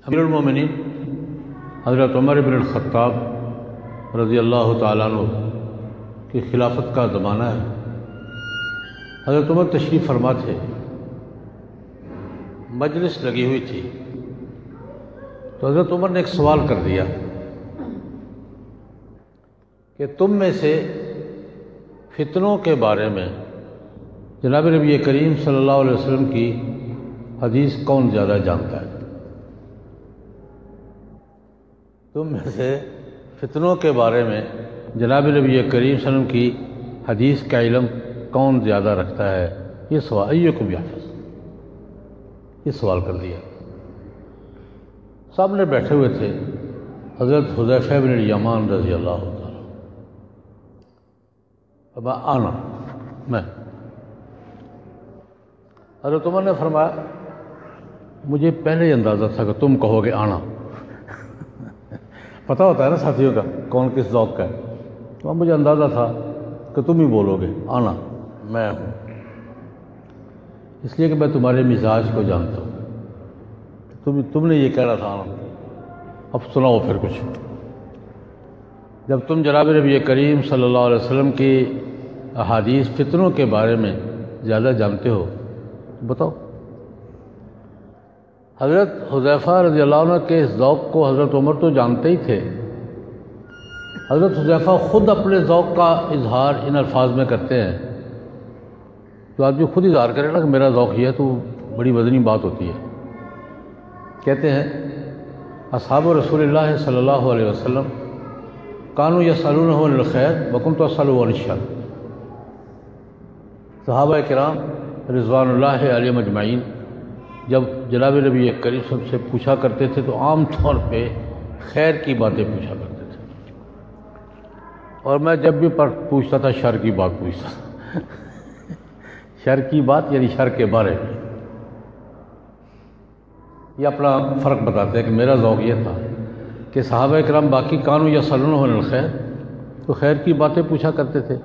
امیر المومنین حضرت عمر بن الخطاب رضی اللہ تعالیٰ عنہ کی خلافت کا زمانہ ہے۔ حضرت عمر تشریف فرما تھے، مجلس لگی ہوئی تھی، تو حضرت عمر نے ایک سوال کر دیا کہ تم میں سے فتنوں کے بارے میں جناب نبی کریم صلی اللہ علیہ وسلم کی حدیث کون زیادہ جانتا ہے؟ تم میں سے فتنوں کے بارے میں جناب نبی کریم صلی اللہ علیہ وسلم کی حدیث کا علم کون زیادہ رکھتا ہے؟ یہ سوال ایکم یحفظ، یہ سوال کر دیا۔ سامنے بیٹھے ہوئے تھے حضرت حذیفہ بن الیمان رضی اللہ تعالیٰ، اب میں حضرت عمر نے فرمایا مجھے پہلے ہی اندازہ تھا کہ تم کہو گے آنا۔ پتہ ہوتا ہے نا ساتھیوں کا کون کس ذوق کا ہے، تو اب مجھے اندازہ تھا کہ تم ہی بولو گے آنا، میں ہوں، اس لیے کہ میں تمہارے مزاج کو جانتا ہوں۔ تم نے یہ کہنا تھا آنا، اب سناؤ پھر کچھ۔ جب تم جناب نبی کریم صلی اللہ علیہ وسلم کی احادیث فتنوں کے بارے میں زیادہ جانتے ہو تو بتاؤ۔ حضرت حذیفہ رضی اللہ عنہ کے اس ذوق کو حضرت عمر تو جانتے ہی تھے۔ حضرت حذیفہ خود اپنے ذوق کا اظہار ان الفاظ میں کرتے ہیں، جو آدمی خود اظہار کرے نا کہ میرا ذوق یہ ہے تو بڑی وزنی بات ہوتی ہے۔ کہتے ہیں اصحاب رسول اللہ صلی اللہ علیہ وسلم کانوا یسألونہ عن الخیر وکنت اسألہ عن الشر۔ صحابہ کرام رضوان اللہ علیہم اجمعین جب جناب نبی کریم صلی اللہ علیہ وسلم سے پوچھا کرتے تھے تو عام طور پہ خیر کی باتیں پوچھا کرتے تھے، اور میں جب بھی پوچھتا تھا شر کی بات پوچھتا تھا۔ شر کی بات یعنی شر کے بارے میں۔ یہ اپنا فرق بتاتے ہیں کہ میرا ذوق یہ تھا کہ صحابہ کرام باقی کانوا یسألونہ عن الخیر تو خیر کی باتیں پوچھا کرتے تھے،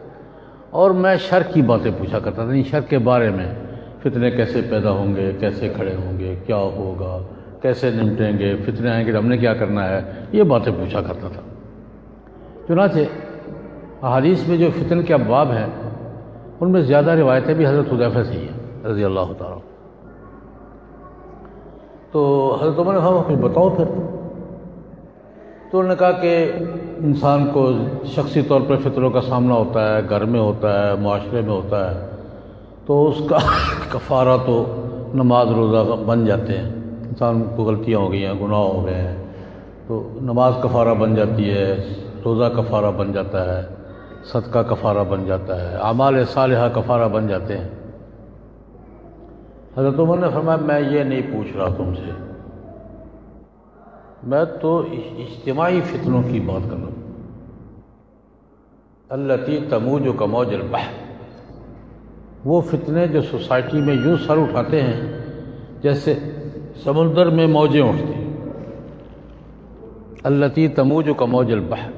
اور میں شر کی باتیں پوچھا کرتا تھا، یعنی شر کے بارے میں، فتنے کیسے پیدا ہوں گے، کیسے کھڑے ہوں گے، کیا ہوگا، کیسے نمٹیں گے، فتنے آئیں گے تو ہم نے کیا کرنا ہے، یہ باتیں پوچھا کرتا تھا۔ چنانچہ احادیث میں جو فتن کے ابواب ہیں ان میں زیادہ روایتیں بھی حضرت حذیفہ سے ہی ہیں رضی اللہ تعالیٰ۔ تو حضرت عمر نے کہا کچھ بتاؤ پھر۔ تو انہوں نے کہا کہ انسان کو شخصی طور پر فتنوں کا سامنا ہوتا ہے، گھر میں ہوتا ہے، معاشرے میں ہوتا ہے، تو اس کا کفارہ تو نماز روزہ بن جاتے ہیں۔ انسان کو غلطیاں ہو گئی ہیں، گناہ ہو گئے ہیں، تو نماز کفارہ بن جاتی ہے، روزہ کفارہ بن جاتا ہے، صدقہ کفارہ بن جاتا ہے، اعمال صالحہ کفارہ بن جاتے ہیں۔ حضرت عمر نے فرمایا میں یہ نہیں پوچھ رہا تم سے، میں تو اجتماعی فتنوں کی بات کر رہا ہوں۔ التی تموج کموج البحر، وہ فتنے جو سوسائٹی میں یوں سر اٹھاتے ہیں جیسے سمندر میں موجیں اٹھتی ہیں۔ التی تموج کموج البحر،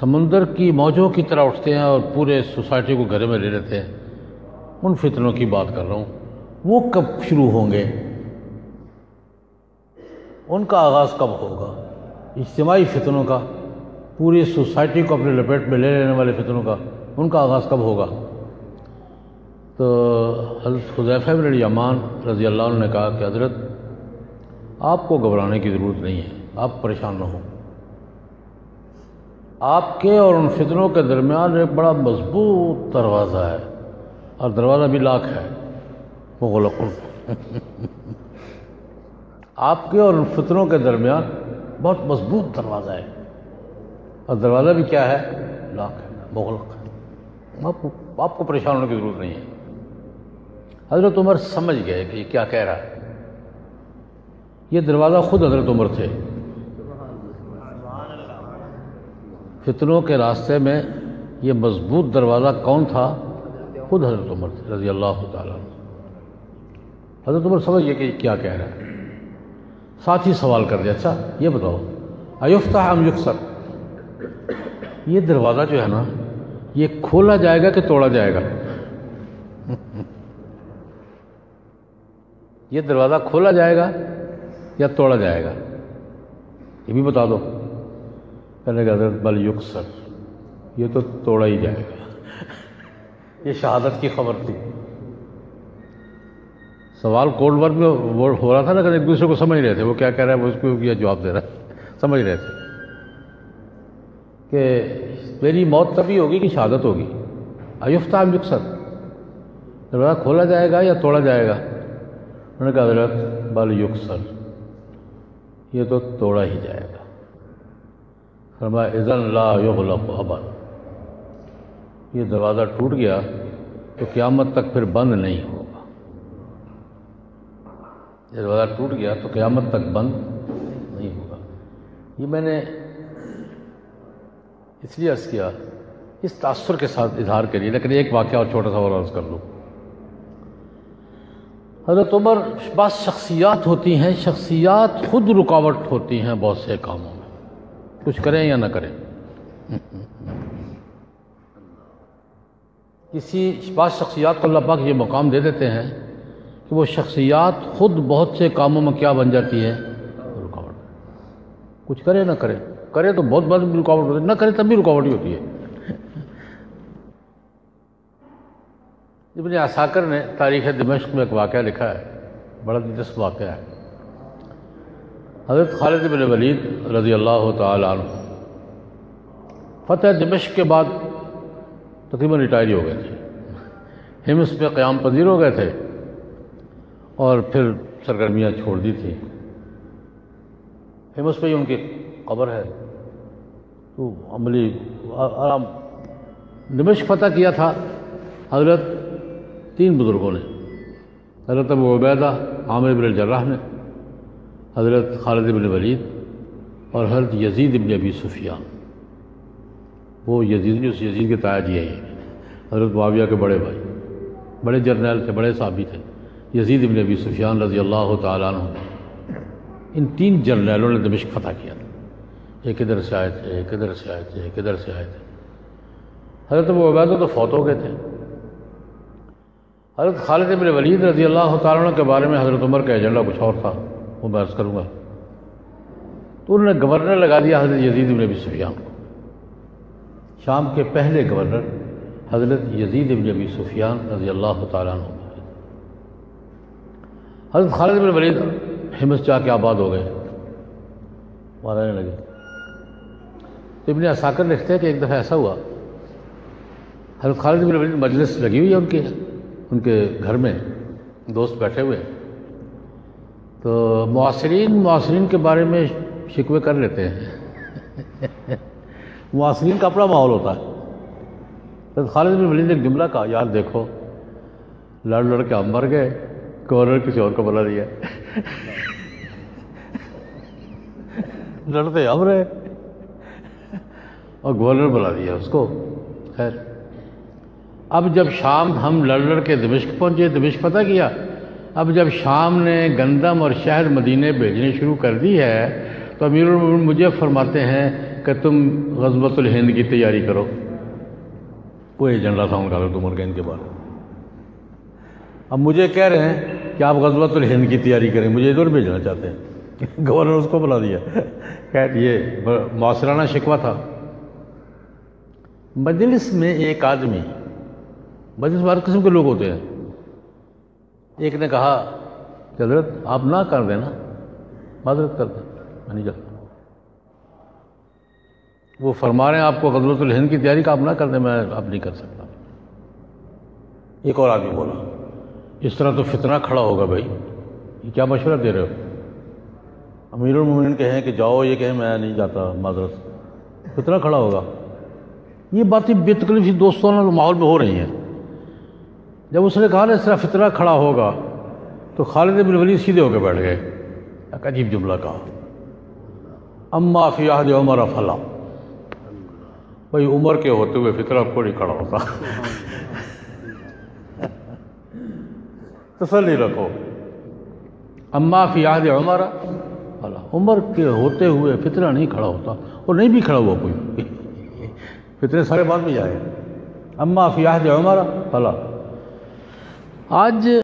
سمندر کی موجوں کی طرح اٹھتے ہیں اور پورے سوسائٹی کو گھر میں لے لیتے ہیں۔ ان فتنوں کی بات کر رہا ہوں، وہ کب شروع ہوں گے، ان کا آغاز کب ہوگا؟ اجتماعی فتنوں کا، پوری سوسائٹی کو اپنے لپیٹ میں لے لینے والے فتنوں کا، ان کا آغاز کب ہوگا؟ تو حضرت حذیفہ بن الیمان رضی اللہ عنہ نے کہا کہ حضرت آپ کو گھبرانے کی ضرورت نہیں ہے، آپ پریشان نہ ہوں، آپ کے اور ان فتنوں کے درمیان ایک بڑا مضبوط دروازہ ہے، اور دروازہ بھی لاک ہے، مغلق۔ آپ کے اور ان فتنوں کے درمیان بہت مضبوط دروازہ ہے، اور دروازہ بھی کیا ہے؟ لاک ہے، مغلق ہے، آپ کو پریشان ہونے کی ضرورت نہیں ہے۔ حضرت عمر سمجھ گئے کہ یہ کیا کہہ رہا ہے۔ یہ دروازہ خود حضرت عمر تھے۔ فتنوں کے راستے میں یہ مضبوط دروازہ کون تھا؟ خود حضرت عمر تھے رضی اللہ تعالیٰ عنہ۔ حضرت عمر سمجھ گئے کہ یہ کیا کہہ رہا ہے۔ ساتھ ہی سوال کر دیا، اچھا یہ بتاؤ ایفتح ام یکسر، یہ دروازہ جو ہے نا یہ کھولا جائے گا کہ توڑا جائے گا؟ یہ دروازہ کھولا جائے گا یا توڑا جائے گا؟ یہ بھی بتا دو۔ کہنے لگا حضرت بل یکسر، یہ تو توڑا ہی جائے گا۔ یہ شہادت کی خبر تھی۔ سوال کولڈ وار میں ہو رہا تھا نا، ایک دوسرے کو سمجھ رہے تھے وہ کیا کہہ رہا ہے، وہ اس کو یہ جواب دے رہا ہے، سمجھ رہے تھے کہ میری موت تبھی ہوگی کہ شہادت ہوگی۔ ایفتح ام یکسر، دروازہ کھولا جائے گا یا توڑا جائے گا؟ انہوں نے کہا حضرت بل یکسر، یہ تو توڑا ہی جائے گا۔ فرمایا اذن لا یغلق ابدا، یہ دروازہ ٹوٹ گیا تو قیامت تک پھر بند نہیں ہوگا۔ یہ دروازہ ٹوٹ گیا تو قیامت تک بند نہیں ہوگا۔ یہ میں نے اس لیے عرض کیا اس تاثر کے ساتھ اظہار کے لیے، لیکن ایک واقعہ اور چھوٹا سا اور عرض کر لوں۔ حضرت عمر، بعض شخصیات ہوتی ہیں، شخصیات خود رکاوٹ ہوتی ہیں بہت سے کاموں میں، کچھ کریں یا نہ کریں۔ بعض شخصیات کو اللہ پاک یہ مقام دے دیتے ہیں کہ وہ شخصیات خود بہت سے کاموں میں کیا بن جاتی ہے؟ رکاوٹ۔ کچھ کرے نہ کرے، کرے تو بہت بڑی رکاوٹ ہوتی ہے، نہ کرے تب بھی رکاوٹ ہی ہوتی ہے۔ ابن عساکر نے تاریخ دمشق میں ایک واقعہ لکھا ہے، بڑا دلچسپ واقعہ ہے۔ حضرت خالد بن ولید رضی اللہ تعالی عنہ فتح دمشق کے بعد تقریباً ریٹائر ہو گئے تھے، حمص میں قیام پذیر ہو گئے تھے اور پھر سرگرمیاں چھوڑ دی تھی۔ حمص پہ ہی ان کی قبر ہے۔ تو عملی آرام دمشق فتح کیا تھا حضرت تین بزرگوں نے، حضرت ابو عبیدہ عامر بن الجراح نے، حضرت خالد بن ولید اور حضرت یزید بن ابی سفیان۔ وہ یزید جو یزید کے تایا جی ہیں، حضرت معاویہ کے بڑے بھائی، بڑے جرنیل تھے، بڑے صحابی تھے، یزید بن ابی سفیان رضی اللہ تعالیٰ عنہ۔ ان تین جرنیلوں نے دمشق فتح کیا تھا، ایک ادھر سے آئے تھے، ایک ادھر سے آئے تھے، ایک ادھر سے آئے تھے۔ حضرت ابو عبیدہ تو فوت ہو گئے تھے۔ حضرت خالد بن ولید رضی اللہ تعالیٰ عنہ کے بارے میں حضرت عمر کا ایجنڈا کچھ اور تھا، وہ میں عرض کروں گا۔ تو انہوں نے گورنر لگا دیا حضرت یزید بن ابی سفیان کو۔ شام کے پہلے گورنر حضرت یزید بن ابی سفیان رضی اللہ تعالیٰ عنہ۔ حضرت خالد بن ولید حمص جا کے آباد ہو گئے، وہاں رہنے لگے۔ تو ابن عساکر لکھتے ہیں کہ ایک دفعہ ایسا ہوا، حضرت خالد بن ولید مجلس لگی ہوئی ہے ان کے گھر میں، دوست بیٹھے ہوئے، تو معاصرین کے بارے میں شکوے کر لیتے ہیں۔ معاصرین کا اپنا ماحول ہوتا ہے۔ حضرت خالد بن ولید نے ایک جملہ کہا، یار دیکھو لڑ کے ہم مر گئے، گورنر کسی اور کو بنا دیا، لڑتے ہم رہے اور گورنر بنا دیا اس کو۔ خیر، اب جب شام ہم لڑ کے دمشق پہنچے، دمشق فتح کیا، اب جب شام نے گندم اور شہر مدینے بھیجنے شروع کر دی ہے تو امیر المومنین مجھے فرماتے ہیں کہ تم غزوۃ الہند کی تیاری کرو۔ وہ ایجنڈا تھا ان کا حضرت عمر کا ان کے بعد۔ اب مجھے کہہ رہے ہیں کہ آپ غزوۃ الہند کی تیاری کریں، مجھے ادھر بھیجنا چاہتے ہیں، گورنر اس کو بنا دیا۔ خیر، یہ معاصرانہ شکوہ تھا۔ مجلس میں ایک آدمی، مجلس میں ہر قسم کے لوگ ہوتے ہیں، ایک نے کہا کہ حضرت آپ نہ کر دینا، معذرت کر دیں، میں نہیں جاتا۔ وہ فرما رہے ہیں آپ کو غزوۃ الہند کی تیاری کا، آپ نہ کر دیں، میں اب نہیں کر سکتا۔ ایک اور آدمی بولا، اس طرح تو فتنہ کھڑا ہوگا بھائی، یہ کیا مشورہ دے رہے ہو؟ امیر المومنین کہیں کہ جاؤ، یہ کہیں میں نہیں جاتا، معذرت، فتنہ کھڑا ہوگا۔ یہ باتیں بے تکلیف دوستانہ ماحول میں ہو رہی ہیں۔ جب اس نے کہا نا اس طرح فتنہ کھڑا ہوگا تو خالد بن ولید سیدھے ہو کے بیٹھ گئے۔ ایک عجیب جملہ کہا، اما فی عہد عمر فلا، بھائی عمر کے ہوتے ہوئے فتنہ کو نہیں کھڑا ہوتا۔ تسلی رکھو، اما فی عہد عمر فلا، عمر کے ہوتے ہوئے فتنہ نہیں کھڑا ہوتا، اور نہیں بھی کھڑا ہوا کوئی، فتنے سارے بعد میں جائے۔ اما فی عہد عمر فلا۔ آج